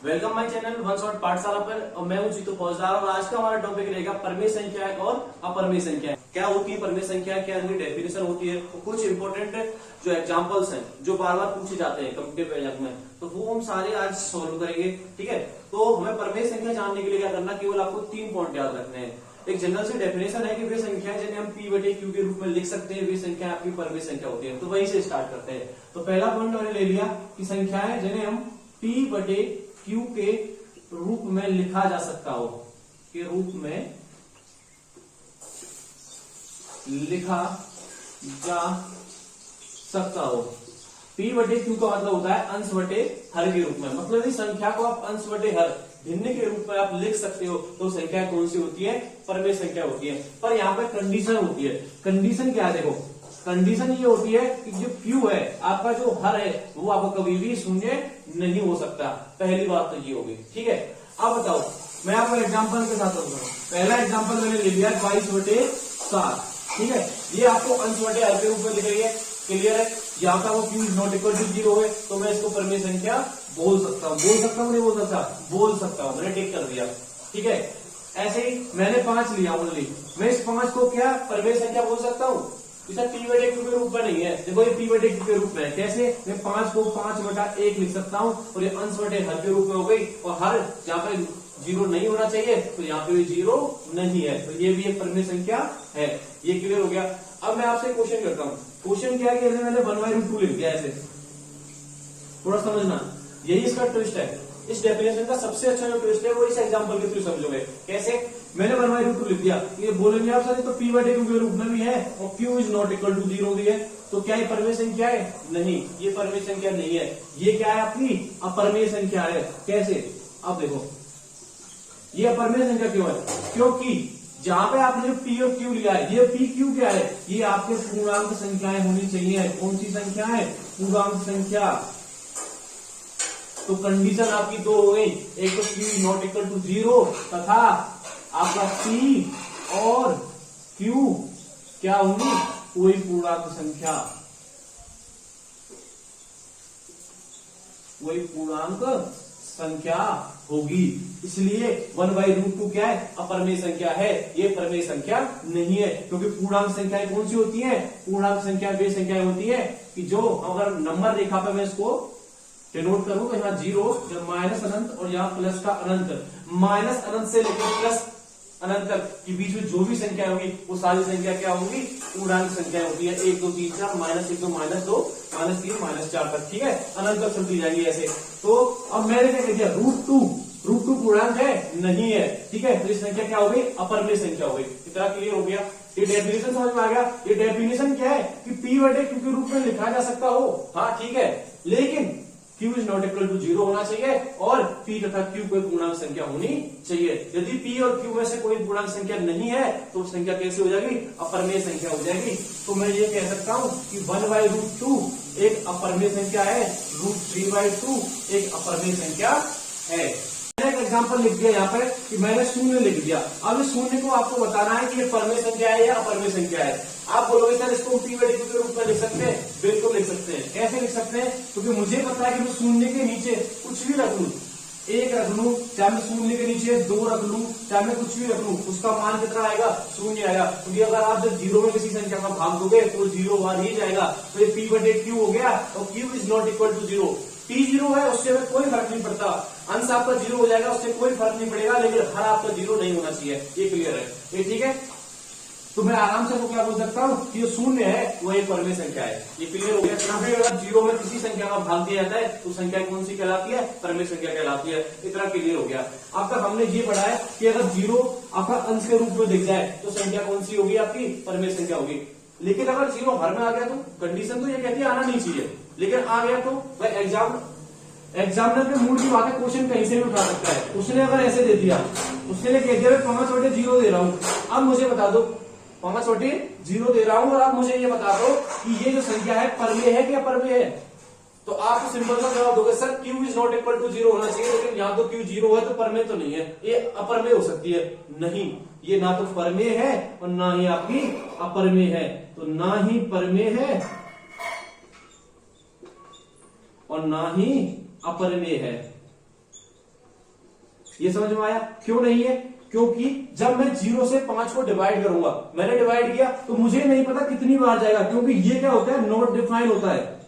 Welcome my channel one shot पाठशाला पर और मैं हूं जीतू फौजदार और आज का हमारा टॉपिक रहेगा परमेय संख्याएं और अपरमेय संख्याएं। क्या होती है परमेय संख्या, क्या इनकी डेफिनेशन होती है, तो कुछ इंपॉर्टेंट जो एग्जांपल्स हैं जो बार बार पूछे जाते हैं कॉम्पिटिटिव एग्जाम में, तो वो हम सारे आज सॉल्व करेंगे। ठीक है, तो हमें परमेय संख्या जानने के लिए क्या करना, केवल आपको 3 पॉइंट याद रखने हैं। एक जनरल सी डेफिनेशन है कि वे संख्याएं जिन्हें हम p बटे q के रूप में लिख सकते हैं वे संख्या आपकी परमेय संख्या होती है। तो वहीं से स्टार्ट करते हैं। तो पहला पॉइंट मैंने ले लिया कि संख्याएं जिन्हें हम p बटे q के रूप में लिखा जा सकता हो, के रूप में लिखा जा सकता हो। p बटे q का मतलब होता है अंश बटे हर के रूप में, मतलब इस संख्या को आप अंश बटे हर भिन्न के रूप में आप लिख सकते हो। तो संख्या कौन सी होती है, परमेय संख्या होती है। पर यहाँ पे कंडीशन होती है। कंडीशन क्या है, देखो कंडीशन ये होती है कि जो q है आपका, जो हर है वो आपको कभी भी शून्य नहीं हो सकता। पहली बात तो ये होगी। ठीक है, अब बताओ, मैं आपको एग्जांपल के साथ बताऊंगा। पहला एग्जांपल मैंने ले लिया 22/7। ठीक है, ये आपको अंश बटे हर के रूप में लिख रही है। क्लियर है, यहाँ का वो q is not equal to 0 है, तो मैं इसको परमेय संख्या बोल सकता हूँ। नहीं बोल सकता, बोल सकता हूँ, मैंने टिक कर दिया। ठीक है, ऐसे ही मैंने 5 लिया ओनली, मैं इस 5 को क्या परमेय संख्या बोल सकता हूँ। इसे p बटे q के रूप में नहीं है, देखो ये p बटे q के रूप में है। कैसे, मैं 5 को 5/1 लिख सकता हूँ और ये अंश बटे हर के रूप में हो गई, और हर जहाँ पे 0 नहीं होना चाहिए तो यहाँ पे भी 0 नहीं है, तो ये भी एक परमेय संख्या है। ये क्लियर हो गया। अब मैं आपसे क्वेश्चन करता हूँ। क्वेश्चन क्या है कि मैंने 1/√2 लिख दिया ऐसे, थोड़ा समझना, यही इसका ट्विस्ट है। इस डेफिनेशन का सबसे अच्छा जो ट्विस्ट है वो इस एग्जांपल के थ्रू समझोगे। कैसे, मैंने 1/√2 लिख दिया, ये बोलेंगे आप सर तो p बटे q के रूप में भी है और q is not equal to 0 भी है, तो क्या ये परमेय संख्या है? नहीं, ये परमेय संख्या नहीं है। ये क्या है, आपकी अपरमेय संख्या है। कैसे, अब देखो ये अपरमेय संख्या क्यों है, क्योंकि जहां पे आपने जो p और q लिया है, ये p q क्या है, ये आपके पूर्णांक संख्याएं होनी चाहिए। कौन सी संख्या है, पूर्णांक संख्या। तो कंडीशन आपकी 2 हो गई, एक तो q is not equal to 0 तथा आपका p और q क्या होंगी, कोई पूर्णांक संख्या, कोई पूर्णांक संख्या होगी। इसलिए 1/√2 क्या है, अपरमेय संख्या है, ये परमेय संख्या नहीं है। क्योंकि पूर्णांक संख्याएं कौन सी होती हैं, पूर्णांक संख्या वे संख्याएं होती है कि जो अगर नंबर रेखा पे मैं इसको डिनोट करूं तो यहाँ 0, माइनस अनंत और यहाँ प्लस का अनंत, माइनस अनंत से लेकर प्लस अनंत तक के बीच में जो भी संख्या होगी वो सारी संख्या क्या होगी, पूर्णांक संख्या होती है। 1 2 3 4, -1 2 -2 -3 -4 तक। ठीक है, अनंत तक चलती जाएगी ऐसे। तो अब मैंने क्या कह दिया, √2 पूर्णांक है नहीं है। ठीक है, तो ये संख्या क्या हो गई, अपरमेय संख्या हो गई। इतना क्लियर हो गया। ये डेफिनेशन समझ में आ गया। ये डेफिनेशन क्या है कि p बटे q के रूप में लिखा जा सकता हो, हाँ ठीक है, लेकिन q is not equal to 0 होना चाहिए और p तथा q कोई पूर्णांक संख्या होनी चाहिए। यदि p और q में से कोई पूर्णांक संख्या नहीं है तो संख्या कैसे हो जाएगी, अपरमेय संख्या हो जाएगी। तो मैं ये कह सकता हूं कि 1/√2 एक अपरमेय संख्या है, √3/2 एक अपरमेय संख्या है। मैंने एक एग्जांपल लिख दिया यहाँ पर कि मैंने 0 लिख दिया। अब इस 0 को आपको बताना है कि ये परमेय संख्या है या अपरमेय संख्या है। आप बोलोगे सर इसको p बटे q के रूप में लिख सकते हैं, बिल्कुल लिख सकते हैं। कैसे लिख सकते हैं, क्योंकि मुझे पता है कि मैं 0 के नीचे कुछ भी रख लूं, 1 रख लूं, चाहे मैं 0 के नीचे 2 रख लूं, चाहे मैं कुछ भी रख लूं, उसका मान कितना आएगा, 0 आएगा। क्योंकि अगर आप जब 0 में किसी संख्या का भाग दोगे तो 0 बार ही जाएगा। तो ये p बटे q हो गया और q is not equal to 0। p 0 है, उससे हमें कोई फर्क नहीं पड़ता। अंश आपका 0 हो जाएगा, उससे कोई फर्क नहीं पड़ेगा, लेकिन हर आपका 0 नहीं होना चाहिए। ये क्लियर है, ये ठीक है। तो मैं आराम से क्या बोल सकता हूँ कि जो 0 है वो एक परमेय संख्या है। ये क्लियर हो गया। कभी अगर 0 में किसी संख्या का भाग दिया जाता है तो संख्या कौन सी कहलाती है, परमेय संख्या कहलाती है। इतना क्लियर हो गया। अब तक हमने ये पढ़ा है कि अगर 0 आपका अंश के रूप में दिख जाए तो संख्या कौन सी होगी, आपकी परमेय संख्या होगी। लेकिन अगर 0 हर में आ गया तो कंडीशन तो ये कहती है आना नहीं चाहिए, लेकिन आ गया तो भाई एग्जामिनर के मूड की बात है, क्वेश्चन कहीं से भी उठा सकता है। उसने अगर ऐसे दे दिया, उसने कह दिया 5/0 दे रहा हूं, अब मुझे बता दो 5/0 दे रहा हूं और आप मुझे ये बता दो कि ये जो संख्या है परमेय है कि अपरमेय है। तो आप सिंपल सा जवाब दोगे sir q is not equal to 0 होना चाहिए, लेकिन यहाँ तो q 0 है तो परमेय तो नहीं है, ये अपरमेय हो सकती है। नहीं, ये ना तो परमेय है और ना ही आपकी अपरमेय है। तो ना ही परमेय है और ना ही अपरमेय है। ये समझ में आया? क्यों नहीं है? क्योंकि जब मैं 0 से 5 को डिवाइड करूंगा, मैंने डिवाइड किया तो मुझे नहीं पता कितनी बार जाएगा, क्योंकि ये क्या होता है, नॉट डिफाइन होता है।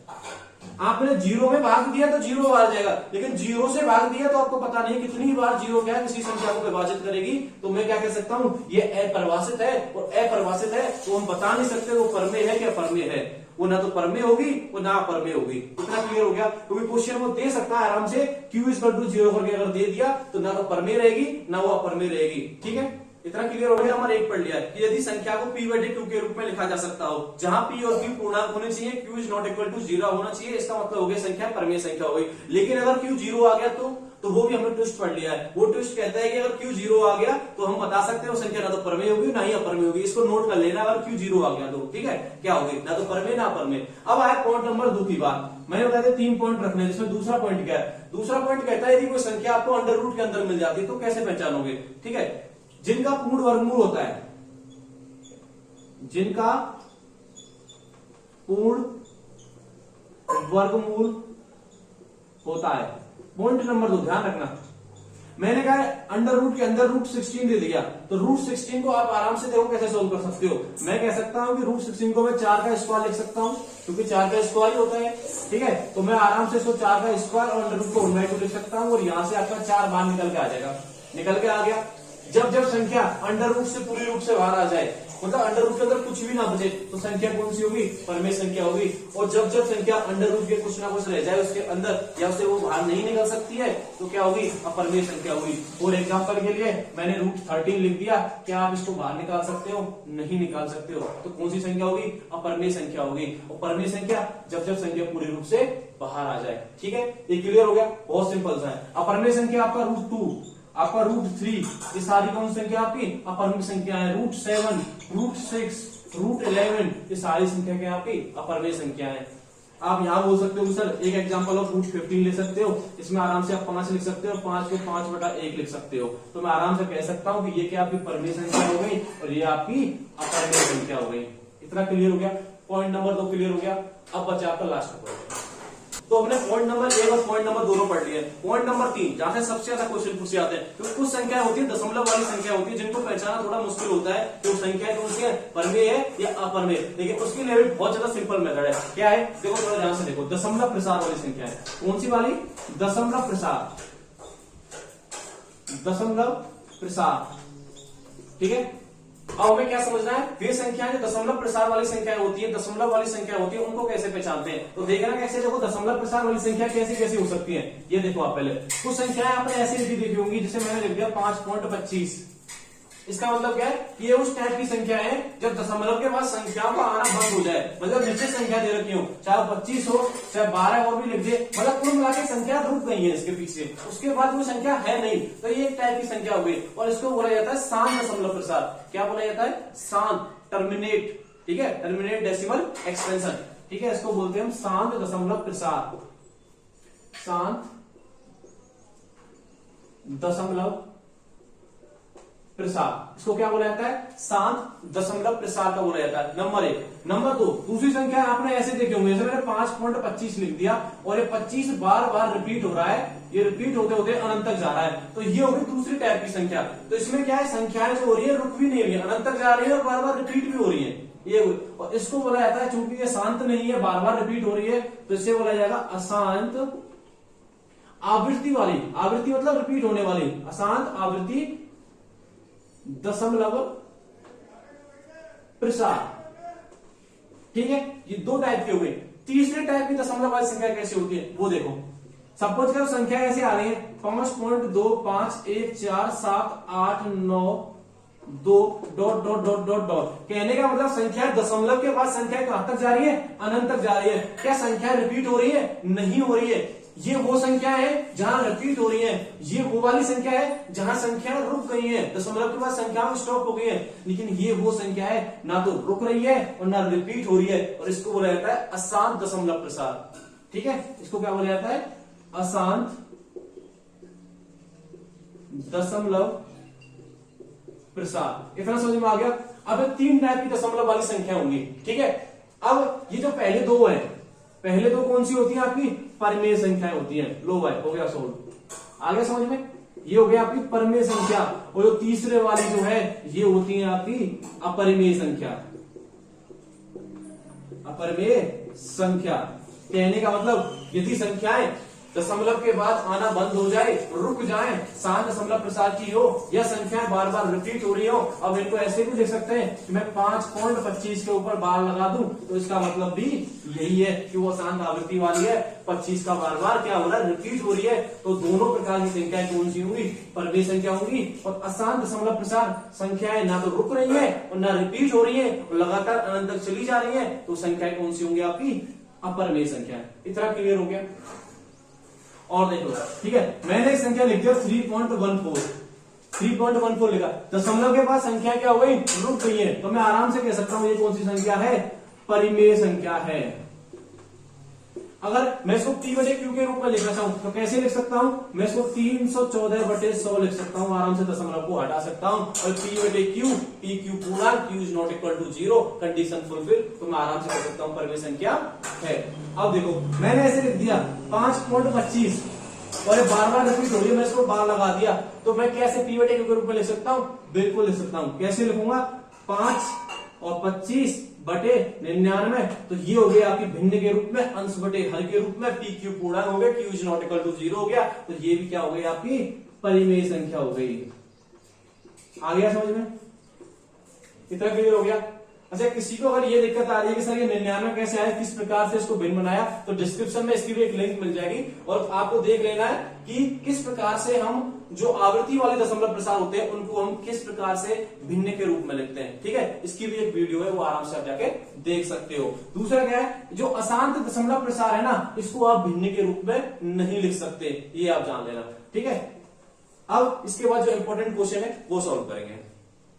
आपने 0 में भाग दिया तो 0 बार जाएगा, लेकिन 0 से भाग दिया तो आपको पता नहीं कितनी बार 0 क्या किसी संख्या को विभाजित करेगी। तो मैं क्या कह सकता हूं, ये अपरिभाषित है, और अपरिभाषित है तो हम बता नहीं सकते वो परमेय है क्या परमेय है। वो ना तो परमेय होगी वो ना अपरमेय होगी। इतना क्लियर हो गया? क्योंकि क्वेश्चन वो दे सकता है आराम से, Q = 0 करके अगर दे दिया तो ना तो परमेय रहेगी ना वो अपरमेय रहेगी। ठीक है, इतना क्लियर हो गया? हमारे एक पढ़ लिया कि यदि संख्या को p/2 के रूप में लिखा जा सकता हो, जहां p और q पूर्णांक होने चाहिए, q ≠ 0 होना चाहिए, इसका मतलब हो गया संख्या परमेय संख्या हो गई। लेकिन अगर q 0 आ गया तो वो भी हमने ट्विस्ट पढ़ लिया है। वो ट्विस्ट कहता है कि अगर q 0 आ गया तो हम बता सकते हैं संख्या ना तो परमेय होगी ना ही अपरमेय होगी। इसको नोट कर लेना, अगर q 0 आ गया तो ठीक है, क्या होगी, ना तो परमेय ना अपरमेय। अब आया पॉइंट नंबर 2 की बात। मैंने बताया था 3 पॉइंट रखने, जिसमें दूसरा पॉइंट क्या है? दूसरा पॉइंट कहता है यदि कोई संख्या आपको अंडर रूट के अंदर मिल जाती है तो कैसे पहचानोगे? ठीक है, जिनका पूर्ण वर्गमूल होता है, जिनका पूर्ण वर्गमूल होता है। पॉइंट नंबर 2 ध्यान रखना, मैंने कहा अंडर रूट के अंदर √16 दे दिया, तो √16 को आप आराम से देखो कैसे सोल्व कर सकते हो। मैं कह सकता हूं कि √16 को मैं 4 का स्क्वायर लिख सकता हूं, क्योंकि 4 का स्क्वायर ही होता है। ठीक है, तो मैं आराम से इसको 4 का स्क्वायर और अंडर रूट को 1/2 लिख सकता हूं, और यहां से आपका 4 बाहर निकल के आ जाएगा। निकल के आ गया। जब जब संख्या अंडर रूट से पूरी रूट से बाहर आ जाए, मतलब अंडर रूट के अंदर कुछ भी ना बचे, तो संख्या कौन सी होगी? परमेय संख्या होगी। और जब जब संख्या अंडर रूट के कुछ ना कुछ रह जाए उसके अंदर, या उससे वो बाहर नहीं निकल सकती है, तो क्या होगी? अपरमेय संख्या होगी। और एग्जांपल के लिए मैंने √13 लिख दिया, क्या आप इसको बाहर निकाल सकते हो? नहीं निकाल सकते हो। तो कौन सी संख्या होगी? अपरमेय संख्या होगी। और परमेय संख्या जब जब संख्या पूरी रूप से बाहर आ जाए। ठीक है, ये क्लियर हो गया? बहुत सिंपल सा है। अपरमेय संख्या आपका √2, आपका √3, ये सारी कौन सी संख्या आपकी? अपरमेय संख्या है। √7, √6, √11, ये सारी संख्या क्या आपकी? अपरमेय संख्या है। आप यहां बोल सकते हो सर एक एग्जांपल ऑफ √15 ले सकते हो, इसमें आराम से आप 5 लिख सकते हो, 5 को 5/1 लिख सकते हो। तो मैं आराम से कह सकता हूं कि ये क्या आपकी परमेय संख्या हो गई और ये आपकी अपरमेय संख्या हो गई। इतना क्लियर हो गया? पॉइंट नंबर 2 क्लियर हो गया। अब बचा आपका लास्ट पॉइंट। तो हमने पॉइंट नंबर 1 और पॉइंट नंबर 2 पढ़ लिए। पॉइंट नंबर 3, जहां से सबसे ज्यादा क्वेश्चन पूछे जाते हैं, क्योंकि कुछ संख्या होती है दशमलव वाली संख्या होती है जिनको पहचाना थोड़ा मुश्किल होता है कि वो संख्या कौन सी है, परमेय है या अपरमेय। लेकिन उसके लिए भी बहुत ज्यादा सिंपल मेथड है। क्या है? देखो थोड़ा ध्यान से देखो, दशमलव प्रसार वाली संख्या है। कौन सी वाली? दशमलव प्रसार, दशमलव प्रसार। ठीक है, अब हमें क्या समझना है? वे संख्याएं जो दशमलव प्रसार वाली संख्या होती है, दशमलव वाली संख्या होती है, उनको कैसे पहचानते हैं। तो देखना कैसे, देखो दशमलव प्रसार वाली संख्या कैसी कैसी हो सकती है, ये देखो आप पहले। कुछ संख्याएं आपने ऐसी लिखी देखी होंगी, जैसे मैंने लिख दिया 5.25। इसका मतलब क्या है कि ये उस टाइप की संख्या है जब दशमलव के बाद संख्याओं का आना बंद हो जाए, मतलब नीचे संख्या दे रखी हो, चाहे 25 हो चाहे 12 और भी लिख दे, मतलब कुल मिला के संख्या रुक गई है इसके पीछे, उसके बाद कोई संख्या है नहीं, तो ये एक टाइप की संख्या हो गई। और इसको बोला जाता है शांत दशमलव प्रसार। क्या बोला जाता है? शांत, टर्मिनेट। ठीक है, टर्मिनेट डेसिमल एक्सपेंशन। ठीक है, इसको बोलते हैं हम शांत दशमलव प्रसार, शांत दशमलव प्रसार। इसको क्या बोला जाता है? शांत दशमलव प्रसार का बोला जाता है। नंबर 1। नंबर 2, दूसरी संख्या आपने ऐसे देखे होंगे, जैसे मैंने 5.25 लिख दिया और ये 25 बार बार रिपीट हो रहा है, ये रिपीट होते होते अनंत तक जा रहा है, तो ये होगी दूसरी टाइप की संख्या। तो इसमें क्या है, संख्याएं जो हो रही है रुक भी नहीं रही है, अनंत तक जा रही है और बार बार रिपीट भी हो रही है। ये और इसको बोला जाता है, चूंकि ये शांत नहीं है, बार बार रिपीट हो रही है, तो इससे बोला जाएगा अशांत आवृत्ति वाली। आवृत्ति मतलब रिपीट होने वाली, अशांत आवृत्ति दशमलव प्रसार। ठीक है, ये 2 टाइप की हो गई। तीसरे टाइप की दशमलव वाली संख्या कैसी होती है वो देखो। सपोज करो संख्या ऐसे आ रही है 5.2514789 कहने का मतलब संख्या दशमलव के बाद संख्या कहां तक जा रही है? अनंत तक जा रही है। क्या संख्या रिपीट हो रही है? नहीं हो रही है। ये वो संख्या है जहां रिपीट हो रही है, ये वो वाली संख्या है जहां संख्या रुक गई है, दशमलव के बाद संख्या स्टॉप हो गई है। लेकिन ये वो संख्या है ना तो रुक रही है और ना रिपीट हो रही है, और इसको बोला जाता है अशांत दशमलव प्रसार। ठीक है, इसको क्या बोला जाता है? अशांत दशमलव प्रसार। इतना समझ में आ गया? अब 3 टाइप की दशमलव वाली संख्या होंगी। ठीक है, अब ये जो पहले 2 है, पहले 2 कौन सी होती है आपकी? परमेय संख्याएं होती हैं। लो भाई, हो गया सोल्व। आ गया समझ में? ये हो गया आपकी परमेय संख्या, और जो तीसरे वाली जो है ये होती है आपकी अपरिमेय संख्या। अपरिमेय संख्या कहने का मतलब यदि संख्याएं दशमलव के बाद आना बंद हो जाए, रुक जाएं, शांत दशमलव प्रसार की हो, या संख्याएं बार बार रिपीट हो रही हो। अब इनको ऐसे भी लिख सकते हैं कि मैं 5.25 के ऊपर बार लगा दूं तो इसका मतलब भी यही है कि वो शांत आवृत्ति वाली है, 25 का बार बार क्या हो रहा है, रिपीट हो रही है। तो दोनों प्रकार की संख्याएं कौन सी होंगी, परमेय संख्या होंगी। और अशांत दशमलव प्रसार संख्याएं ना तो रुक रही है और ना रिपीट हो रही है और लगातार अनंत तक चली जा रही है, तो संख्याएं कौन सी होंगी आपकी, अपरिमेय संख्या। इतना क्लियर हो गया। और देखो ठीक है, मैंने एक संख्या लिख दिया 3.14, 3.14 लिखा, दशमलव के बाद संख्या क्या हो गई, रुक गई है, तो मैं आराम से कह सकता हूं ये कौन सी संख्या है, परिमेय संख्या है। अगर मैं इसको P बटे Q के रूप में लिखना चाहूं तो कैसे लिख सकता हूं, मैं इसको 314/100 लिख सकता हूं, आराम से दशमलव को हटा सकता हूं, और P बटे Q, PQ पूर्णांक, Q is not equal to 0, condition fulfil, तो मैं आराम से कह सकता हूं परिमेय संख्या है। अब देखो मैंने ऐसे लिख दिया 5.25 और ये बार बार रिपीट हो रही है, मैं इसको बार लगा दिया, तो मैं कैसे P बटे Q के रूप में लिख सकता हूं, बिल्कुल लिख सकता हूं। कैसे लिखूंगा, 5 और 25 बटे 99, तो ये हो गया आपकी भिन्न के रूप में, अंश बटे हर के रूप में, पी क्यू पूर्णांक हो गया, Q is not equal to 0 हो गया, तो ये भी क्या हो गई आपकी परिमेय संख्या हो गई। आ गया समझ में, इतना क्लियर हो गया। अच्छा किसी को अगर ये दिक्कत आ रही है कि सर ये 99 कैसे आया, किस प्रकार से इसको भिन्न बनाया, तो डिस्क्रिप्शन में इसकी भी एक लिंक मिल जाएगी, और आपको देख लेना है कि किस प्रकार से हम जो आवृत्ति वाले दशमलव प्रसार होते हैं उनको हम किस प्रकार से भिन्न के रूप में लिखते हैं। ठीक है, इसकी भी एक वीडियो है, वो आराम से आप जाके देख सकते हो। दूसरा क्या है, जो अशांत दशमलव प्रसार है ना, इसको आप भिन्न के रूप में नहीं लिख सकते, ये आप जान लेना। ठीक है, अब इसके बाद जो इंपॉर्टेंट क्वेश्चन है वो सॉल्व करेंगे।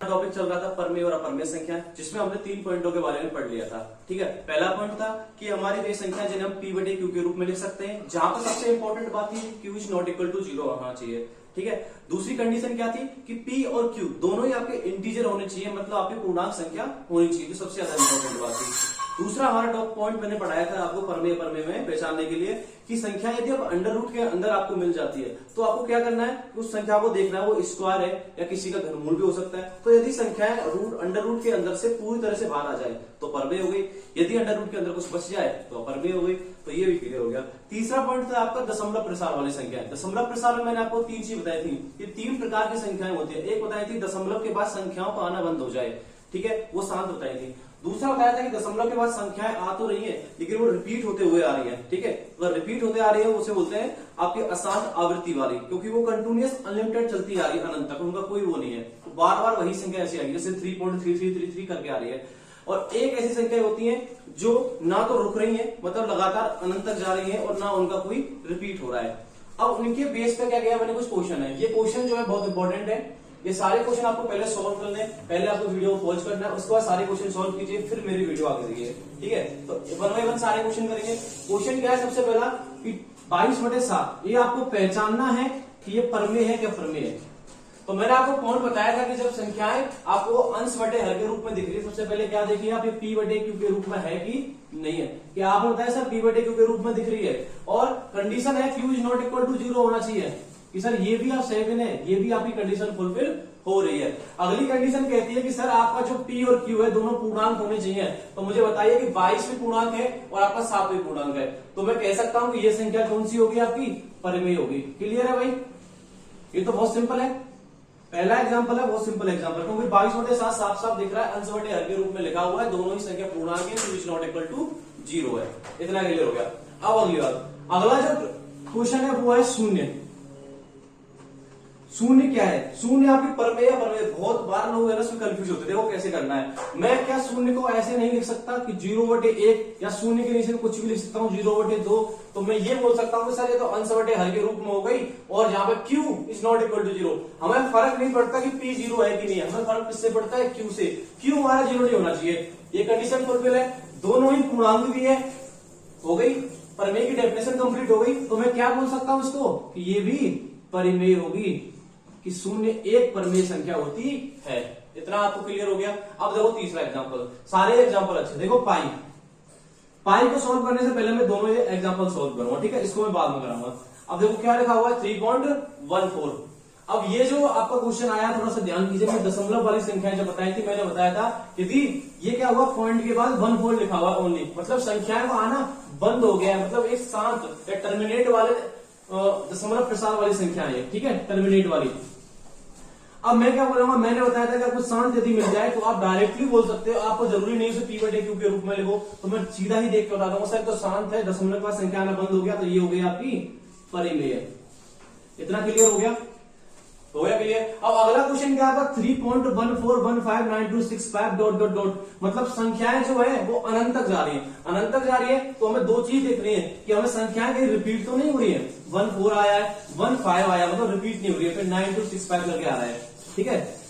टॉपिक चल रहा था परमेय और अपरमेय संख्या, जिसमें हमने 3 पॉइंटों के बारे में पढ़ लिया था। ठीक है, पहला पॉइंट था कि हमारी वे संख्या जिन्हें हम P बटे Q के रूप में लिख सकते हैं, जहां पर सबसे इंपॉर्टेंट बात थी Q is not equal to 0 होना चाहिए। ठीक है, दूसरी कंडीशन क्या थी कि P और Q दोनों ही आपके इंटीजर होने चाहिए, मतलब आपकी पूर्णांक संख्या होनी चाहिए, जो सबसे ज्यादा इंपॉर्टेंट बात थी। दूसरा हमारा टॉप पॉइंट मैंने पढ़ाया था आपको परमेय अपरमेय में पहचानने के लिए, कि संख्या यदि अब अंडर रूट के अंदर आपको मिल जाती है तो आपको क्या करना है, उस संख्या को देखना है वो स्क्वायर है या किसी का घनमूल भी हो सकता है। तो यदि संख्याएं अंडर रूट के अंदर से पूरी तरह से बाहर आ जाए तो परमेय हो गई, यदि अंडर रूट के अंदर कुछ बच जाए तो अपरमेय हो गई। तो ये भी क्लियर हो गया। तीसरा पॉइंट था आपका दशमलव प्रसार वाली संख्या। दशमलव प्रसार में मैंने आपको 3 चीज बताई थी, ये 3 प्रकार की संख्याएं होती है। एक बताई थी दशमलव के बाद संख्याओं का आना बंद हो जाए, ठीक है, वो शांत बताई थी। दूसरा बताया था कि दशमलव के बाद संख्याएं आ तो रही है लेकिन वो रिपीट होते हुए आ रही है। ठीक है, अगर रिपीट होते आ रही है उसे बोलते हैं आपकी अशांत आवृत्ति वाली, क्योंकि वो कंटिन्यूअस अनलिमिटेड चलती आ रही है अनंत तक, उनका कोई वो नहीं है, तो बार बार वही संख्या ऐसी आएगी, जैसे 3.3333 करके आ रही है। और एक ऐसी संख्या होती है जो ना तो रुक रही है, मतलब लगातार अनंत तक जा रही है, और ना उनका कोई रिपीट हो रहा है। अब उनके बेस पे क्या किया मैंने, कुछ क्वेश्चन है। ये क्वेश्चन जो है बहुत इंपॉर्टेंट है, ये सारे क्वेश्चन आपको पहले सॉल्व करने, पहले आपको वीडियो को पॉज करना है, उसके बाद सारे क्वेश्चन सॉल्व कीजिए, फिर मेरी वीडियो आगे देखिए। ठीक है, तो 1 बाय 1 सारे क्वेश्चन करेंगे। क्वेश्चन क्या है, सबसे पहला कि 22/7 ये आपको पहचानना है कि ये परमेय है क्या अपरमेय है। तो मैंने आपको पॉइंट बताया था कि जब संख्याएं आपको अंश बटे हर के रूप में दिख रही है, सबसे पहले क्या देखिए आप, ये P बटे Q के रूप में है कि नहीं है। क्या आपने बताया सर P बटे Q के रूप में दिख रही है, और कंडीशन है Q is not equal to 0 होना चाहिए, कि सर ये भी आप सही है, ये भी आपकी कंडीशन फुलफिल हो रही है। अगली कंडीशन कहती है कि सर आपका जो P और Q है दोनों पूर्णांक होने चाहिए। तो मुझे बताइए कि 22 भी पूर्णांक है और आपका 7 भी पूर्णांक है, तो मैं कह सकता हूं कि ये संख्या कौन सी होगी, आपकी परिमेय होगी। क्लियर है भाई, ये तो बहुत सिंपल है, पहला एग्जांपल है, बहुत सिंपल एग्जांपल, क्योंकि 22/7 साफ साफ दिख रहा है, अंश बटे हर के रूप में लिखा हुआ है, दोनों ही संख्या पूर्णांक है, Q is not equal to 0 है। इतना क्लियर हो गया। अब अगली बात, अगला जो क्वेश्चन है वो है शून्य। शून्य क्या है, शून्य आपकी परमेय अपरमेय, बहुत बार लोग है ना उसमें कंफ्यूज होते थे वो कैसे करना है। मैं क्या शून्य को ऐसे नहीं लिख सकता कि 0/1, या शून्य के नीचे कुछ भी लिख सकता हूँ 0/2, तो मैं ये बोल सकता हूँ कि सर ये तो अंश बटे हर के रूप में हो गई, और जहां पे Q is not equal to 0, हमें फर्क नहीं पड़ता कि P 0 है कि नहीं है, हमें फर्क किससे पड़ता है, Q से। Q हमारा 0 नहीं होना चाहिए, ये कंडीशन फुलफिल है, दोनों ही पूर्णांक भी है, हो गई, परमेय की डेफिनेशन कंप्लीट हो गई। तो मैं क्या बोल सकता हूं इसको कि ये भी परिमेय होगी, कि शून्य एक परमेय संख्या होती है। इतना आपको क्लियर हो गया। अब देखो तीसरा एग्जांपल, सारे एग्जांपल अच्छे देखो। पाई को सॉल्व करने से पहले मैं दोनों ये एग्जांपल सॉल्व करूंगा, ठीक है, इसको मैं बाद में कराऊंगा। अब देखो क्या लिखा हुआ है, 3.14, अब ये जो आपका क्वेश्चन आया थोड़ा सा ध्यान कीजिए, मैं दशमलव वाली संख्याएं जब बताई थी मैंने बताया था यदि ये क्या हुआ पॉइंट के बाद 1/4 लिखा हुआ ओनली, मतलब संख्याएं को आना बंद हो गया है, मतलब एक शांत या टर्मिनेट वाले दशमलव प्रसार वाली संख्या है, ठीक है, टर्मिनेट वाली। अब मैं क्या बोलूंगा, मैंने बताया था कि आपको शांत यदि मिल जाए तो आप डायरेक्टली बोल सकते हो, आपको जरूरी नहीं है p/q के रूप में लिखो, तो मैं सीधा ही देख के बता दूंगा सर तो शांत है, दशमलव के बाद संख्या आना बंद हो गया, तो ये हो गई आपकी परिमेय। इतना क्लियर हो गया? हो गया क्लियर? अब अगला क्वेश्चन क्या आता 3.14159265 डॉट डॉट डॉट, मतलब संख्याएं जो है वो अनंत तक जा रही है, अनंत तक जा रही है, तो हमें दो चीज देखनी है कि हमें संख्याएं कहीं रिपीट तो नहीं हो रही है, 14 आया है, 15 आया, मतलब रिपीट नहीं हो रही है, फिर 9265 करके आ रहा है, ठीक है,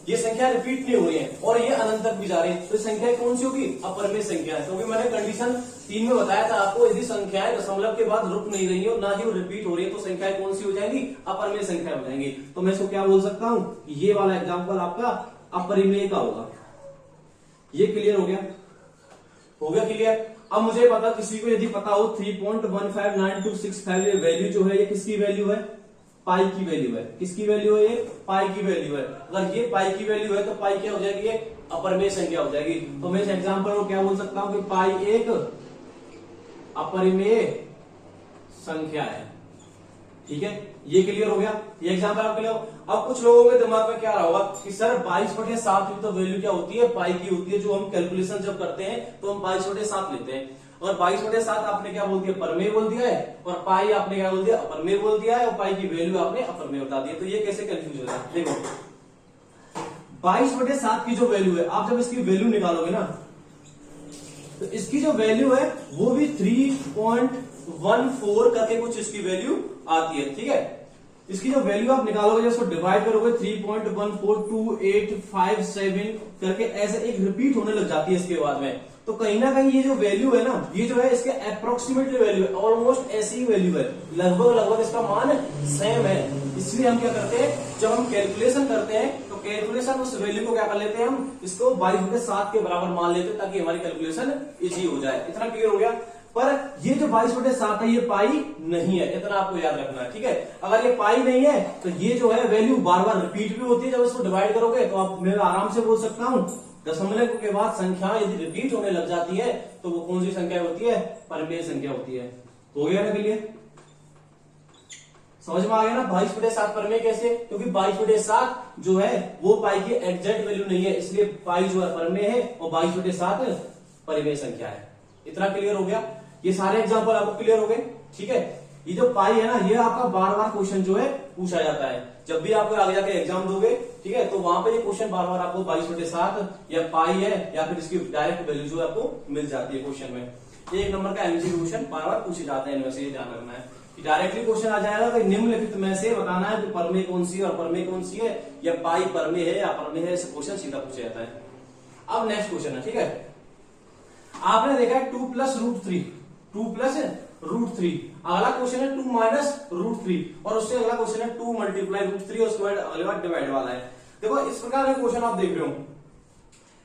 ये संख्या रिपीट नहीं हो रही है और ये अनंत तक भी जा रही है, तो संख्या कौन सी होगी? अपरिमेय संख्या है, क्योंकि मैंने कंडीशन 3 में बताया था आपको, यदि संख्याएं दशमलव के बाद रुक नहीं रही है, ना ही वो रिपीट हो रही है, तो संख्याएं कौन सी हो जाएंगी? अपरिमेय संख्या हो जाएंगी। तो मैं इसको क्या बोल सकता हूं, ये वाला एग्जाम्पल आपका अपरिमेय का होगा। ये क्लियर हो गया? हो गया क्लियर? अब मुझे पता, किसी को यदि पता हो 3.159265 ये वैल्यू जो है ये किसकी वैल्यू है? पाई की वैल्यू है। किसकी वैल्यू है? ये पाई की वैल्यू है। अगर ये पाई की वैल्यू है तो पाई क्या हो जाएगी? ये अपरिमेय संख्या हो जाएगी। तो मैं इस एग्जांपल को क्या बोल सकता हूं कि पाई एक अपरिमेय संख्या है, ठीक है, ये क्लियर हो गया? ये एग्जांपल आप क्लियर हो? अब कुछ लोगों के दिमाग में क्या रहा होगा कि सर 22/7 की तो वैल्यू क्या होती है? पाई की होती है, जो हम कैलकुलेशन जब करते हैं तो हम 22/7 लेते हैं, और 22/7 आपने क्या बोल दिया? परमेय बोल दिया है, और पाई आपने क्या बोल दिया? अपरमेय बोल दिया है, और पाई की वैल्यू आपने अपरमेय बता दिया, तो ये कैसे कंफ्यूज हो जाए? देखो 22/7 की जो वैल्यू है, आप जब इसकी वैल्यू निकालोगे ना, तो इसकी जो वैल्यू है वो भी 3.14 करके कुछ इसकी वैल्यू आती है, ठीक है। इसकी जो वैल्यू आप निकालोगे, इसको डिवाइड करोगे 3.142857 करके, ऐसे एक रिपीट होने लग जाती है इसके बाद में, तो कहीं ना कहीं ये जो वैल्यू है ना, ये जो है इसके अप्रोक्सीमेटली वैल्यू है, ऑलमोस्ट ऐसी ही वैल्यू है, लगभग इसका मान सेम है। इसलिए हम क्या करते हैं, जब हम कैलकुलेशन करते हैं तो कैलकुलेशन उस वैल्यू को क्या कर लेते हैं, हम इसको 22/7 के बराबर मान लेते हैं, ताकि हमारी कैलकुलेशन इजी हो जाए। इतना क्लियर हो गया? पर ये जो 22/7 है ये पाई नहीं है, इतना आपको याद रखना है, ठीक है। अगर ये पाई नहीं है तो ये जो है वैल्यू बार बार रिपीट भी होती है, जब इसको डिवाइड करोगे तो आप, मैं आराम से बोल सकता हूं, दशमलव के बाद संख्या यदि रिपीट होने लग जाती है तो वो कौन सी संख्या होती है? परमेय संख्या होती है। हो गया ना क्लियर? समझ में आ गया ना? 22/7 परमेय कैसे? क्योंकि 22/7 जो है वो पाई की एग्जैक्ट वैल्यू नहीं है, इसलिए पाई जो है परमेय है और 22/7 परिमेय संख्या है। इतना क्लियर हो गया? ये सारे एग्जाम्पल आपको क्लियर हो गए, ठीक है। ये जो पाई है ना, ये आपका बार बार क्वेश्चन जो है पूछा जाता है, जब भी आपको आगे जाके एग्जाम दोगे, ठीक है, तो वहां पे ये क्वेश्चन बार बार आपको 22/7 या पाई है या फिर इसकी डायरेक्ट वैल्यू जो है आपको मिल जाती है क्वेश्चन में। ये 1 नंबर का एमसीक्यू क्वेश्चन बार बार पूछे जाते हैं, इनमें से ये ध्यान रखना है कि डायरेक्टली क्वेश्चन आ जाएगा कि निम्नलिखित में से बताना है कि परमेय कौन सी है और परमेय कौन सी है, या पाई परमेय है या परमेय है, ऐसे क्वेश्चन सीधा पूछा जाता है। अब नेक्स्ट क्वेश्चन है, ठीक है, आपने देखा है 2 + √3, 2 + √3, अगला क्वेश्चन है 2 - √3, और उससे अगला क्वेश्चन है 2 × √3, और उसके बाद अगले बार डिवाइड वाला है। देखो इस प्रकार के क्वेश्चन आप देख रहे हो,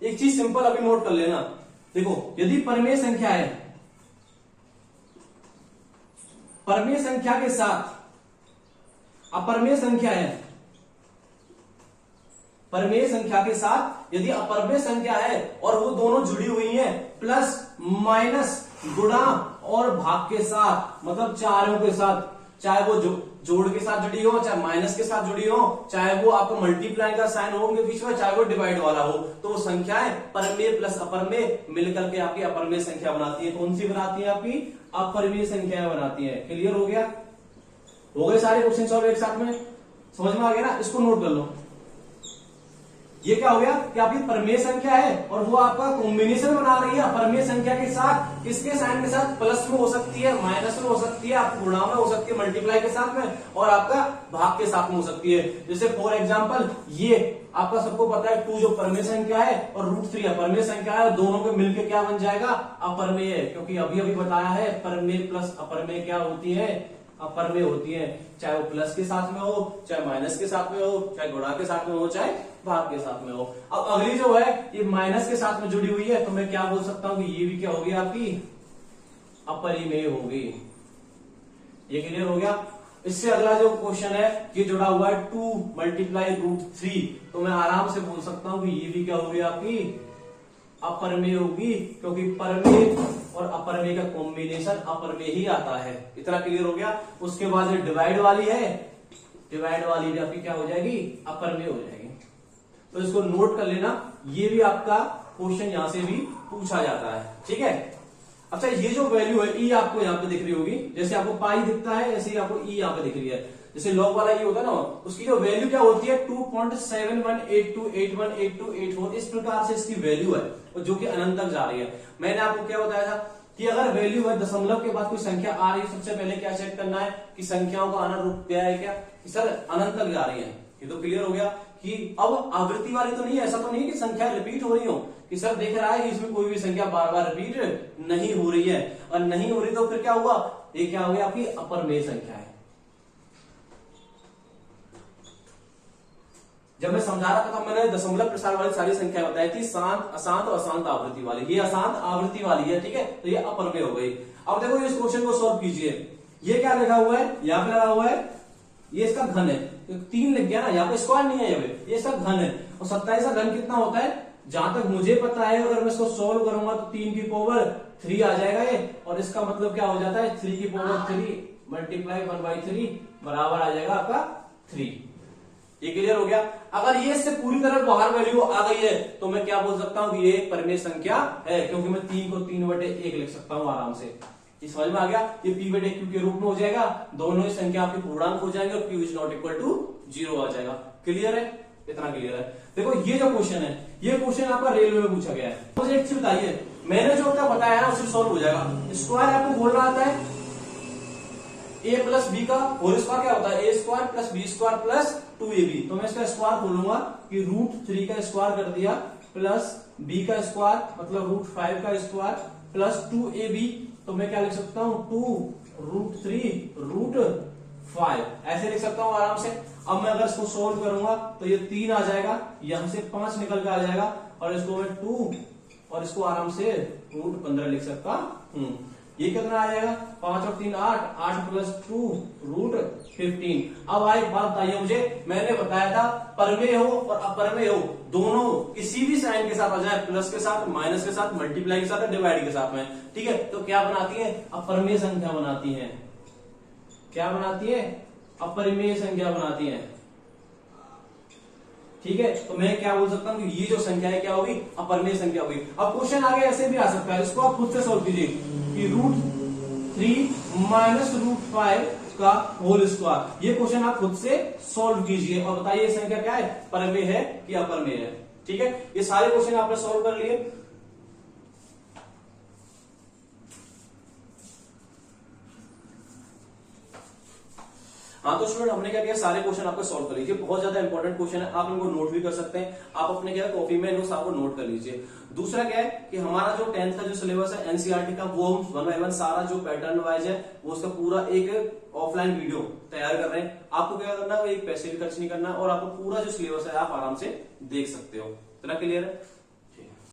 एक चीज सिंपल अभी नोट कर लेना। देखो यदि परमेय संख्या है, परमेय संख्या के साथ अपरमेय संख्या है, परमेय संख्या के साथ यदि अपरमेय संख्या है और वो दोनों जुड़ी हुई हैं, प्लस माइनस गुणा और भाग के साथ, मतलब चारों के साथ, चाहे वो जोड़ के साथ जुड़ी हो, चाहे माइनस के साथ जुड़ी हो, चाहे वो आपको मल्टीप्लाई का साइन हो उनके बीच में, चाहे वो डिवाइड वाला हो, तो वो संख्याएं परमेय प्लस अपरमेय मिलकर के आपकी अपरमेय संख्या बनाती है। कौन सी बनाती है? आपकी अपरमेय संख्या बनाती है। क्लियर हो गया? हो गए सारे क्वेश्चन सॉल्व एक साथ में? समझ में आ गया ना? इसको नोट कर लो। ये क्या हो गया कि आपकी परमेय संख्या है और वो आपका कॉम्बिनेशन बना रही है अपरमेय संख्या के साथ, किसके साइन के साथ? प्लस में हो सकती है, माइनस में हो सकती है, आपकी गुणा में हो सकती है, मल्टीप्लाई के साथ में, और आपका भाग के साथ में हो सकती है। जैसे फॉर एग्जांपल ये आपका सबको पता है 2 जो परमेय संख्या है और √3 अपरमेय संख्या है, दोनों के मिलकर क्या बन जाएगा? अपरमेय, क्योंकि अभी अभी बताया है परमेय प्लस अपरमेय क्या होती है? अपरमेय होती है, चाहे वो प्लस के साथ में हो, चाहे माइनस के साथ में हो, चाहे गुणा के साथ में हो, चाहे भाग के साथ में हो। अब अगली जो है ये माइनस के साथ में जुड़ी हुई है, तो मैं क्या बोल सकता हूं कि ये भी क्या होगी? आपकी अपरिमेय होगी। ये क्लियर हो गया? इससे अगला जो क्वेश्चन है ये जुड़ा हुआ है 2 मल्टीप्लाई रूट 3, तो मैं आराम से बोल सकता हूं कि ये भी क्या होगी आपकी अपरमेय होगी, क्योंकि परमेय और अपरमेय का कॉम्बिनेशन अपरमेय ही आता है। इतना क्लियर हो गया। उसके बाद डिवाइड वाली है, डिवाइड वाली भी आपकी क्या हो जाएगी अपरमेय हो जाएगी। तो इसको नोट कर लेना, ये भी आपका क्वेश्चन यहां से भी पूछा जाता है। ठीक है। अच्छा ये जो वैल्यू है ई आपको यहाँ पे दिख रही होगी, जैसे आपको पाई दिखता है ऐसे ही आपको ई यहाँ पे दिख रही है। जैसे लॉग वाला ये होता है ना, उसकी जो वैल्यू क्या होती है 2.7182812884, इस प्रकार से इसकी वैल्यू है, और जो कि अनंत तक जा रही है। मैंने आपको क्या बताया था कि अगर वैल्यू है दशमलव के बाद कोई संख्या आ रही है, सबसे पहले क्या चेक करना है कि संख्याओं का आना रुक गया है क्या, कि सर अनंत तक जा रही है। ये तो क्लियर हो गया कि अब आवृत्ति वाली तो नहीं है, ऐसा तो नहीं कि संख्या रिपीट हो रही हो, कि सर देख रहा है कि इसमें कोई भी संख्या बार बार रिपीट नहीं हो रही है, और नहीं हो रही तो फिर क्या हुआ, ये क्या हो गया आपकी अपरमेय संख्या है। जब मैं समझा रहा था तब मैंने दशमलव प्रसार वाली सारी संख्या बताई थी, शांत अशांत और अशांत आवृत्ति वाली। ये अशांत आवृत्ति वाली है, ठीक है, तो ये अपरमेय हो गई। अब देखो इस क्वेश्चन को सॉल्व कीजिए। ये क्या लिखा हुआ है, यहाँ पे लगा हुआ है, ये इसका घन है, तो 3 लिख गया ना, यहाँ पे स्क्वायर नहीं है, ये इसका घन है। और 27 का घन कितना होता है, जहां तक मुझे पता है, अगर मैं इसको सोल्व करूंगा तो 3 की पावर 3 आ जाएगा ये, और इसका मतलब क्या हो जाता है 3 की पावर 3 मल्टीप्लाई 1/3 बराबर आ जाएगा आपका 3। ये क्लियर हो गया। अगर ये इससे पूरी तरह बाहर वैल्यू आ गई है तो मैं क्या बोल सकता हूं कि ये परमेय संख्या है, क्योंकि मैं 3 को 3/1 लिख सकता हूं आराम से। ये समझ में आ गया, ये p/q के रूप में हो जाएगा, दोनों ही संख्या आपके पूर्णांक हो जाएंगे और q is not equal to 0 आ जाएगा। क्लियर है, इतना क्लियर है। देखो ये जो क्वेश्चन है, ये क्वेश्चन आपका रेलवे में पूछा गया है। मुझे एक चीज बताइए, मैंने जो आपका बताया ना उससे सॉल्व हो जाएगा। स्क्वायर आपको बोलना आता है, a प्लस बी का होल स्क्वायर क्या होता है, a square plus B square plus 2ab। तो मैं इसका स्क्वायर बोलूंगा कि √3 का स्क्वायर कर दिया प्लस b का स्क्वायर मतलब √5 का स्क्वायर प्लस 2ab। तो मैं क्या लिख सकता हूं 2√3√5 ऐसे लिख सकता हूं आराम से। अब मैं अगर इसको सोल्व करूंगा तो ये 3 आ जाएगा, यहां से 5 निकल के आ जाएगा, और इसको मैं 2 और इसको आराम से √15 लिख सकता हूं। ये कितना आ जाएगा, 5 और 3 8, 8 प्लस 2 √15। अब आई बात बताइए मुझे, मैंने बताया था परमेय हो और अपरमेय हो दोनों किसी भी साइन के साथ आ जाए, प्लस के साथ, माइनस के साथ, मल्टीप्लाई के साथ, डिवाइड के साथ में, ठीक है, तो क्या बनाती है अपरमेय संख्या बनाती है। क्या बनाती है, अपरिमेय संख्या बनाती है। ठीक है, तो मैं क्या बोल सकता हूं कि ये जो संख्या है क्या होगी, अपरिमेय संख्या होगी। अब क्वेश्चन आगे ऐसे भी आ सकता है, इसको आप खुद से सोल्व कीजिए कि √3 माइनस √5 का होल स्क्वायर। ये क्वेश्चन आप खुद से सोल्व कीजिए और बताइए ये संख्या क्या है, परमेय है कि अपरमेय है। ठीक है, ये सारे क्वेश्चन आपने सोल्व कर लिए। हाँ तो स्टूडेंट हमने क्या किया, सारे क्वेश्चन आपको सॉल्व कर लीजिए। बहुत ज्यादा इंपॉर्टेंट क्वेश्चन है, आप इनको नोट भी कर सकते हैं। आप अपने क्या कॉपी में इनको आपको नोट कर लीजिए। दूसरा क्या है कि हमारा जो 10th का जो सिलेबस है एनसीईआरटी का, वो हम 1 by 1 सारा जो पैटर्न वाइज है वो उसका पूरा एक ऑफलाइन वीडियो तैयार कर रहे हैं। आपको क्या करना है, एक पैसे भी खर्च नहीं करना और आपको पूरा जो सिलेबस है आप आराम से देख सकते हो। इतना क्लियर है।